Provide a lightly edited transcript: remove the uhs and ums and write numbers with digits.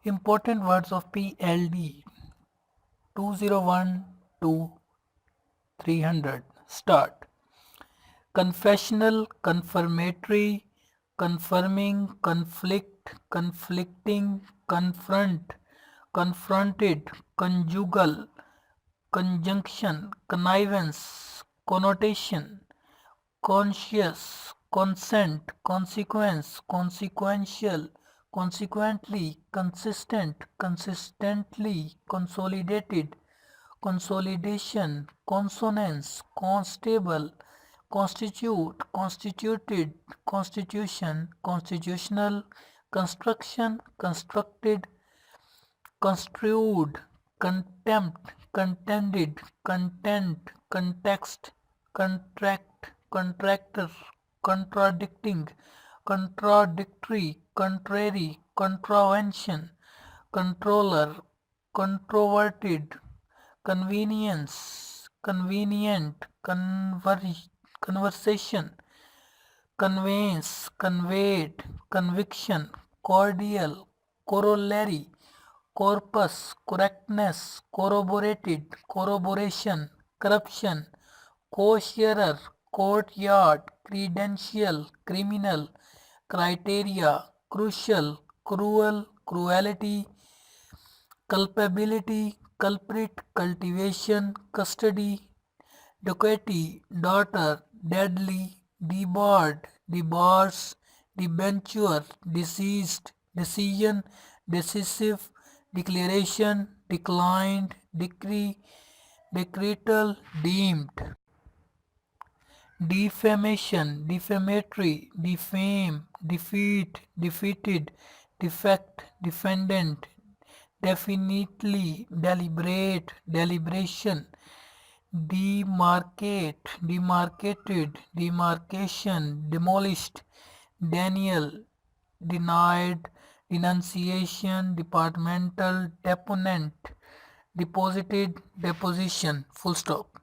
Important words of PLD 201 to 300. Start. Confessional, confirmatory, confirming, conflict, conflicting, confront, confronted, conjugal, conjunction, connivance, connotation, conscious, consent, consequence, consequential, consequently, consistent, consistently, consolidated, consolidation, consonance, constable, constitute, constituted, constitution, constitutional, construction, constructed, construed, contempt, contended, content, context, contract, contractor, contradicting, contradictory, contrary, contravention, controller, controverted, convenience, convenient, conversation, conveyance, conveyed, conviction, cordial, corollary, corpus, correctness, corroborated, corroboration, corruption, co-sharer, courtyard, credential, criminal, criteria, crucial, cruel, cruelty, culpability, culprit, cultivation, custody, Ducati, daughter, deadly, debarred, debards, debenture, deceased, decision, decisive, declaration, declined, decree, decretal, deemed, defamation, defamatory, defame, defeat, defeated, defect, defendant, definitely, deliberate, deliberation, demarcate, demarcated, demarcation, demolished, Daniel, denied, denunciation, departmental, deponent, deposited, deposition, full stop.